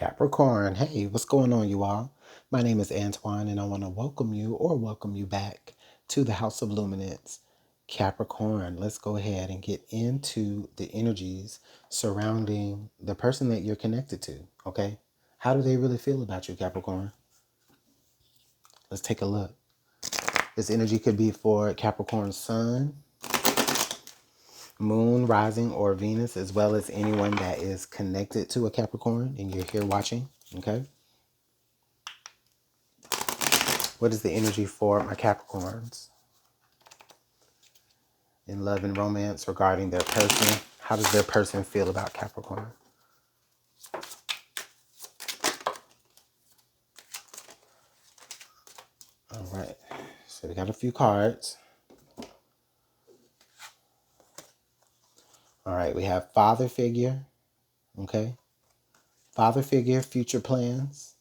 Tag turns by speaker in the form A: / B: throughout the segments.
A: Capricorn, hey, what's going on, you all? My name is Antoine, and I want to welcome you back to the House of Luminance. Capricorn, let's go ahead and get into the energies surrounding the person that you're connected to, okay? How do they really feel about you, Capricorn? Let's take a look. This energy could be for Capricorn Sun, Moon, Rising, or Venus, as well as anyone that is connected to a Capricorn and you're here watching, okay? What is the energy for my Capricorns in love and romance regarding their person? How does their person feel about Capricorn? All right. So we got a few cards. All right. We have father figure. Okay. Father figure, future plans,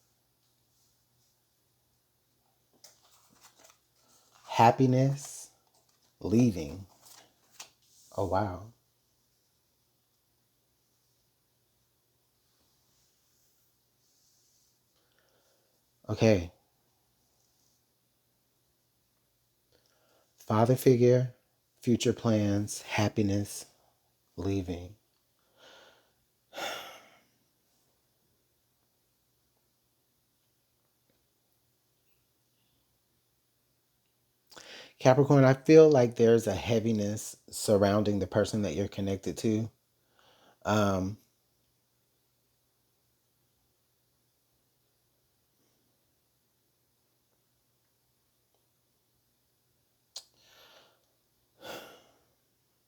A: happiness, leaving. Oh, wow. Okay. Father figure, future plans, happiness, leaving. Capricorn, I feel like there's a heaviness surrounding the person that you're connected to. Um,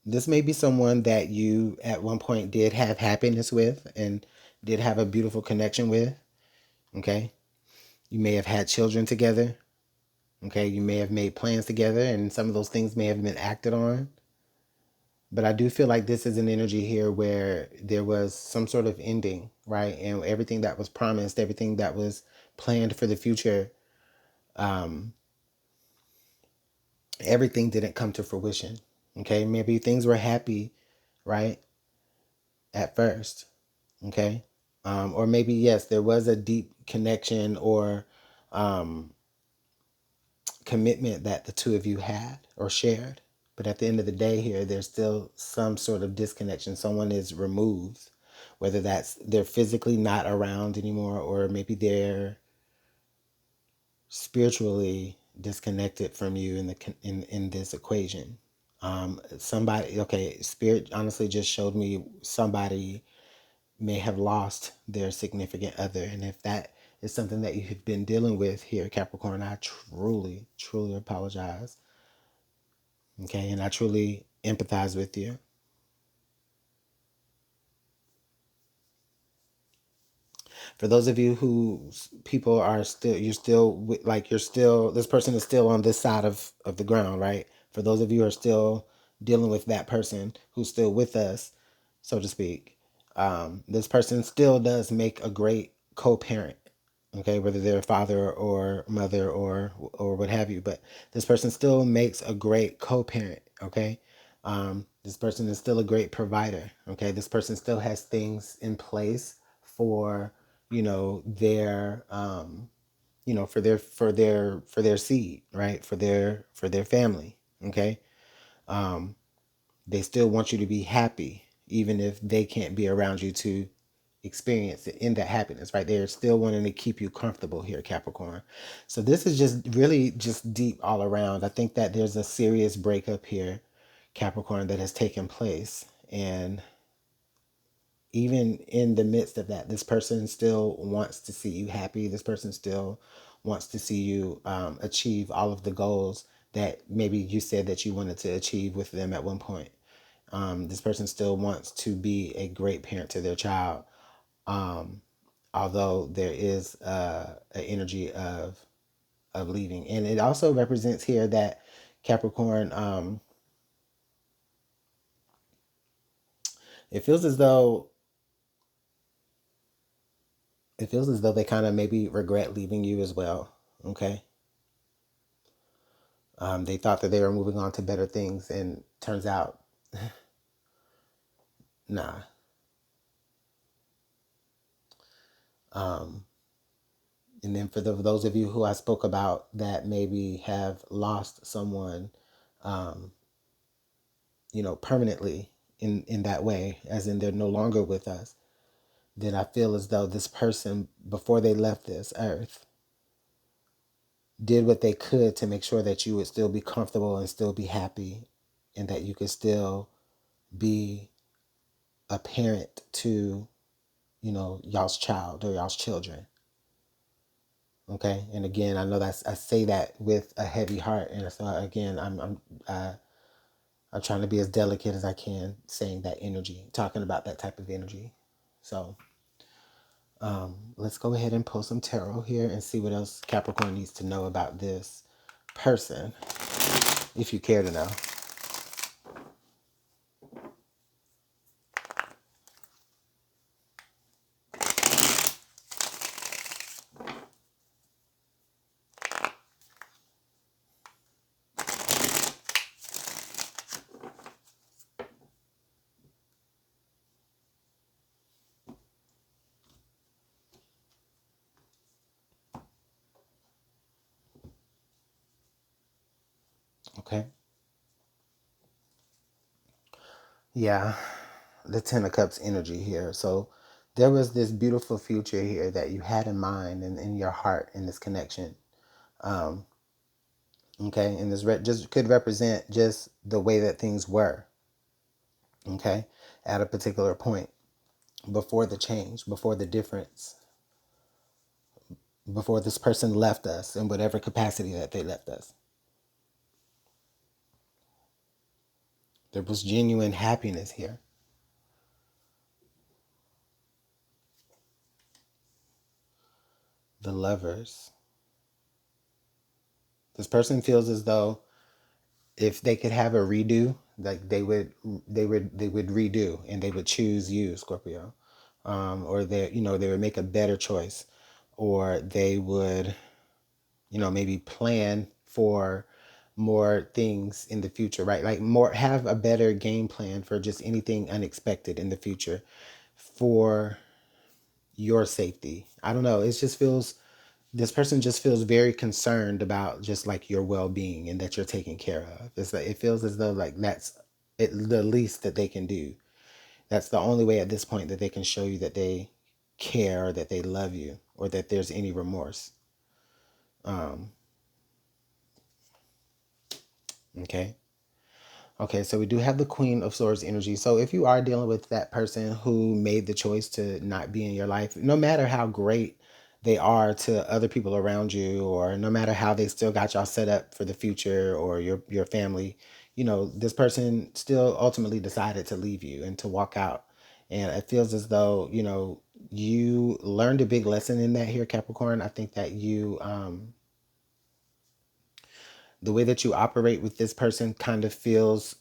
A: this may be someone that you at one point did have happiness with and did have a beautiful connection with. Okay. You may have had children together. Okay. You may have made plans together and some of those things may have been acted on. But I do feel like this is an energy here where there was some sort of ending, right? And everything that was promised, everything that was planned for the future, um, everything didn't come to fruition. Okay. Maybe things were happy, right? At first. Okay. Or maybe, yes, there was a deep connection or um, commitment that the two of you had or shared. But at the end of the day, here, there's still some sort of disconnection. Someone is removed, whether that's they're physically not around anymore, or maybe they're spiritually disconnected from you in in this equation. Somebody, okay, spirit honestly just showed me somebody may have lost their significant other. And if that is something that you have been dealing with here, Capricorn, I truly, truly apologize. Okay. And I truly empathize with you. For those of you who people are still, you're still like, you're still, this person is still on this side of the ground, right? For those of you who are still dealing with that person who's still with us, so to speak, this person still does make a great co-parent. Okay, whether they're a father or mother or what have you, but this person still makes a great co-parent. Okay, this person is still a great provider. Okay, this person still has things in place for their for their seed, right, for their family. Okay, they still want you to be happy even if they can't be around you to experience it in that happiness, right? They're still wanting to keep you comfortable here, Capricorn. So this is just really just deep all around. I think that there's a serious breakup here, Capricorn, that has taken place. And even in the midst of that, this person still wants to see you happy. This person still wants to see you achieve all of the goals that maybe you said that you wanted to achieve with them at one point. This person still wants to be a great parent to their child. Um, Although there is an energy of leaving, and it also represents here that Capricorn. It feels as though they kind of maybe regret leaving you as well. Okay, they thought that they were moving on to better things, and turns out, nah. Um, and then for those of you who I spoke about that maybe have lost someone, um, permanently in that way, as in they're no longer with us, then I feel as though this person, before they left this earth, did what they could to make sure that you would still be comfortable and still be happy, and that you could still be a parent to, y'all's child or y'all's children. Okay, and again, I know that's I say that with a heavy heart, and so again, I'm trying to be as delicate as I can, saying that energy, talking about that type of energy. So let's go ahead and pull some tarot here and see what else Capricorn needs to know about this person, if you care to know. Okay. Yeah, the Ten of Cups energy here. So there was this beautiful future here that you had in mind and in your heart in this connection. Um, okay, and this just could represent just the way that things were. Okay, at a particular point before the change, before the difference, before this person left us in whatever capacity that they left us. There was genuine happiness here. The Lovers. This person feels as though if they could have a redo, like they would redo and they would choose you, Scorpio, or they would make a better choice, or they would maybe plan for more things in the future, right? Like more have a better game plan for just anything unexpected in the future for your safety. I don't know. It just feels this person just feels very concerned about just like your well-being and that you're taken care of. It's like it feels as though like that's the least that they can do. That's the only way at this point that they can show you that they care or that they love you or that there's any remorse. Um, okay. Okay, so we do have the Queen of Swords energy. So if you are dealing with that person who made the choice to not be in your life, no matter how great they are to other people around you, or no matter how they still got y'all set up for the future or your family, this person still ultimately decided to leave you and to walk out. And it feels as though, you learned a big lesson in that here, Capricorn. I think that the way that you operate with this person kind of feels,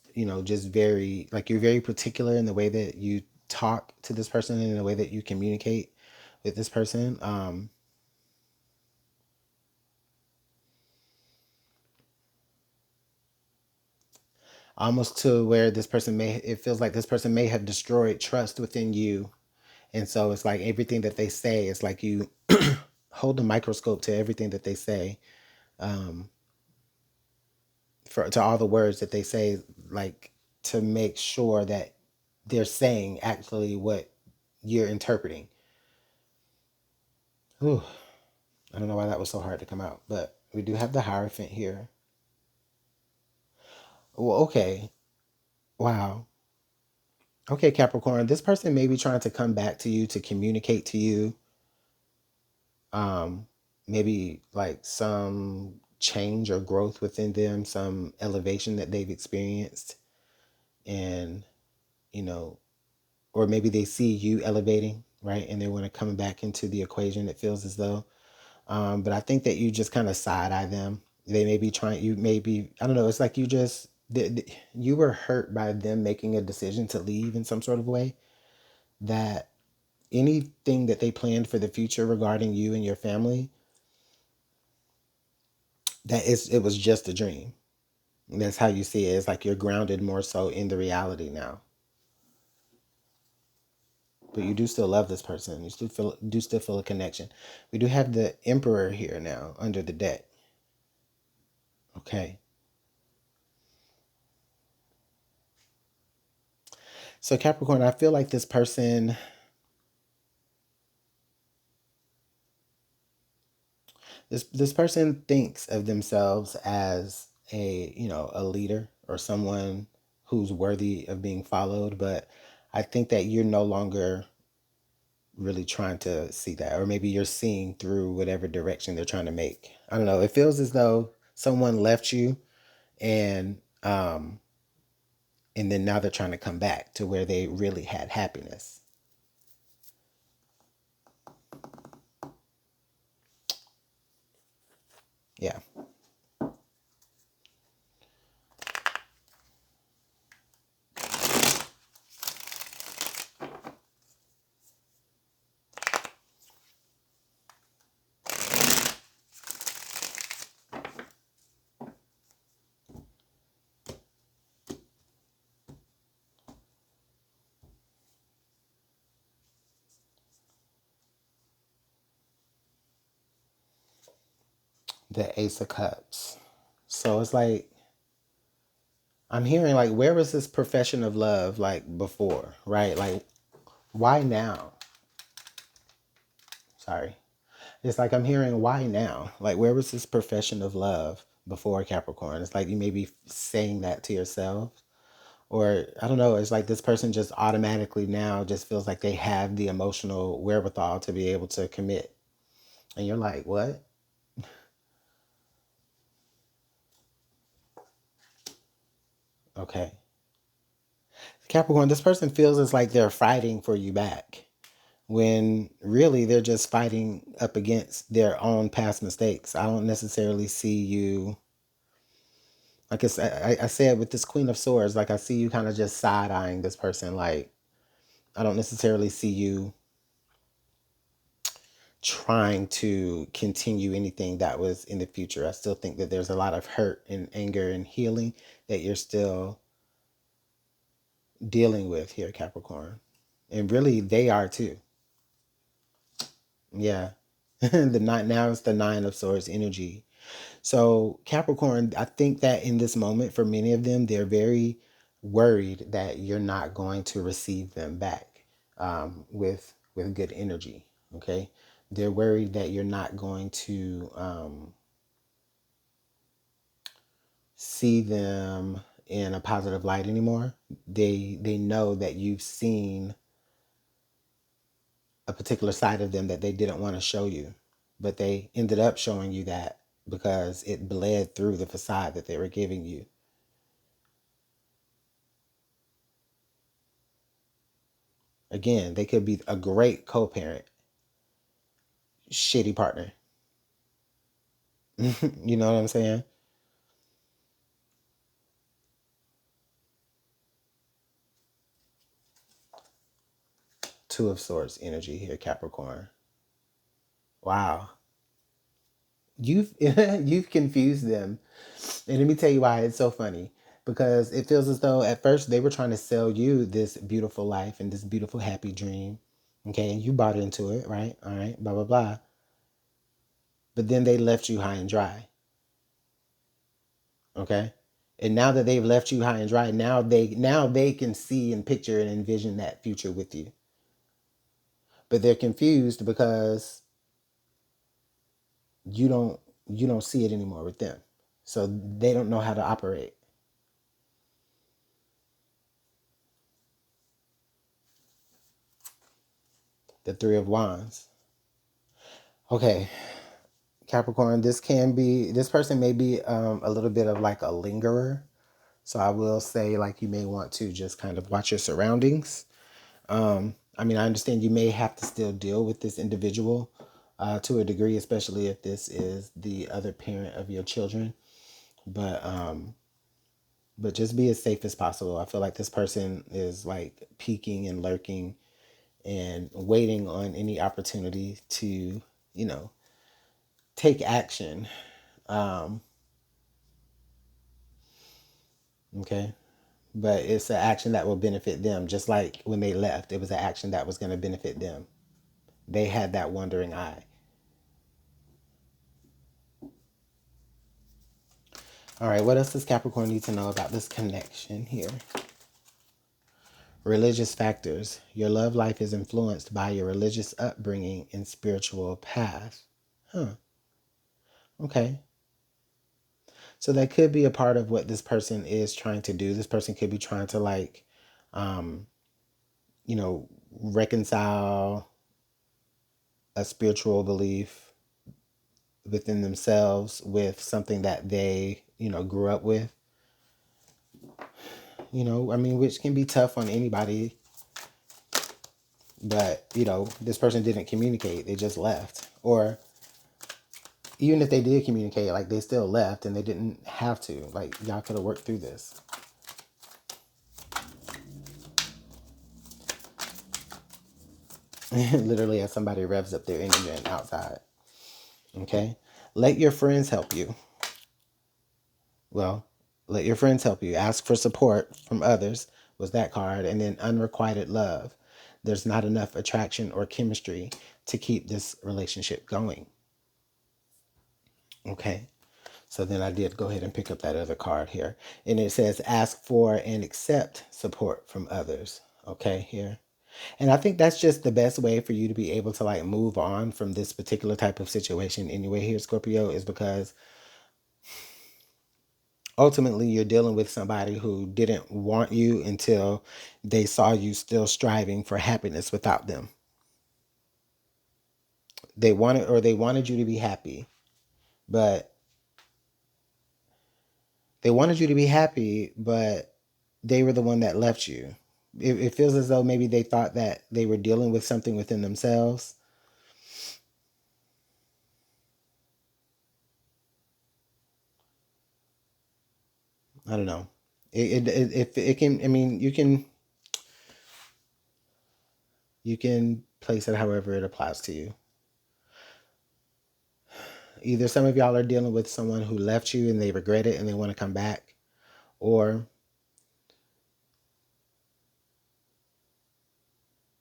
A: just very like you're very particular in the way that you talk to this person and in the way that you communicate with this person. Almost to where this person it feels like this person may have destroyed trust within you. And so it's like everything that they say, it's like you hold a microscope to everything that they say, um, to all the words that they say, like to make sure that they're saying actually what you're interpreting. Whew. I don't know why that was so hard to come out, but we do have the Hierophant here. Well, okay. Wow. Okay, Capricorn, this person may be trying to come back to you to communicate to you, um, maybe like some change or growth within them, some elevation that they've experienced, and, you know, or maybe they see you elevating, right? And they want to come back into the equation. It feels as though. But I think that you just kind of side eye them. They may be trying, you may be, I don't know, it's like you just, you were hurt by them making a decision to leave in some sort of way, that anything that they planned for the future regarding you and your family, it was just a dream. And that's how you see it. It's like you're grounded more so in the reality now. but you do still love this person. You still feel a connection. We do have the Emperor here now under the deck. Okay. So Capricorn, I feel like this person thinks of themselves as a leader or someone who's worthy of being followed, but I think that you're no longer really trying to see that, or maybe you're seeing through whatever direction they're trying to make. I don't know. It feels as though someone left you, and and then now they're trying to come back to where they really had happiness. Yeah. The Ace of Cups. So it's like I'm hearing like, where was this profession of love like before, right? Like, why now? Sorry. It's like I'm hearing, why now? Like, where was this profession of love before, Capricorn? It's like you may be saying that to yourself. Or I don't know, it's like this person just automatically now just feels like they have the emotional wherewithal to be able to commit. And you're like, what? Okay. Capricorn, this person feels it's like they're fighting for you back, when really they're just fighting up against their own past mistakes. I don't necessarily see you, like I said with this Queen of Swords, like I see you kind of just side eyeing this person. Like, I don't necessarily see you trying to continue anything that was in the future. I still think that there's a lot of hurt and anger and healing that you're still dealing with here, Capricorn. And really, they are too. Yeah. The nine now it's the Nine of Swords energy. So Capricorn, I think that in this moment, for many of them, they're very worried that you're not going to receive them back with good energy. Okay, they're worried that you're not going to see them in a positive light anymore. They know that you've seen a particular side of them that they didn't want to show you, but they ended up showing you that because it bled through the facade that they were giving you. Again, they could be a great co-parent, shitty partner. You know what I'm saying? Two of Swords energy here, Capricorn. Wow. You've you've confused them. And let me tell you why it's so funny. Because it feels as though at first they were trying to sell you this beautiful life and this beautiful happy dream. Okay, and you bought into it, right? All right, blah blah blah. But then they left you high and dry. Okay? And now that they've left you high and dry, now they can see and picture and envision that future with you. But they're confused because you don't you don't see it anymore with them. So they don't know how to operate. The Three of Wands. Okay, Capricorn, this person may be a little bit of like a lingerer. So I will say, like, you may want to just kind of watch your surroundings. I mean, I understand you may have to still deal with this individual to a degree, especially if this is the other parent of your children. But just be as safe as possible. I feel like this person is like peeking and lurking and waiting on any opportunity to, you know, take action. Um, okay. but it's an action that will benefit them. Just like when they left, it was an action that was going to benefit them. They had that wandering eye. All right, what else does Capricorn need to know about this connection here? Religious factors. Your love life is influenced by your religious upbringing and spiritual path. Huh. Okay. So that could be a part of what this person is trying to do. This person could be trying to like, um, reconcile a spiritual belief within themselves with something that they, grew up with. I mean, which can be tough on anybody. But, this person didn't communicate. They just left. Or even if they did communicate, like they still left and they didn't have to. Like y'all could have worked through this. Literally as somebody revs up their engine outside. Okay? Let your friends help you. Well, let your friends help you. Ask for support from others was that card. And then unrequited love. There's not enough attraction or chemistry to keep this relationship going. Okay? So then I did go ahead and pick up that other card here. And it says ask for and accept support from others. Okay, here. And I think that's just the best way for you to be able to like move on from this particular type of situation anyway here, Scorpio, is because ultimately you're dealing with somebody who didn't want you until they saw you still striving for happiness without them. They wanted you to be happy, but they were the one that left you. It feels as though maybe they thought that they were dealing with something within themselves. I don't know. It can. I mean, you can place it however it applies to you. Either some of y'all are dealing with someone who left you and they regret it and they want to come back, or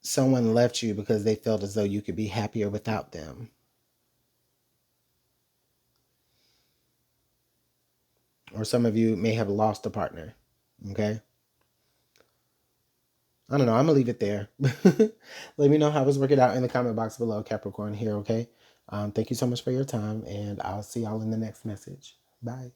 A: someone left you because they felt as though you could be happier without them. Or some of you may have lost a partner. Okay? I don't know. I'm going to leave it there. Let me know how it's working out in the comment box below, Capricorn here, okay? Thank you so much for your time, and I'll see y'all in the next message. Bye.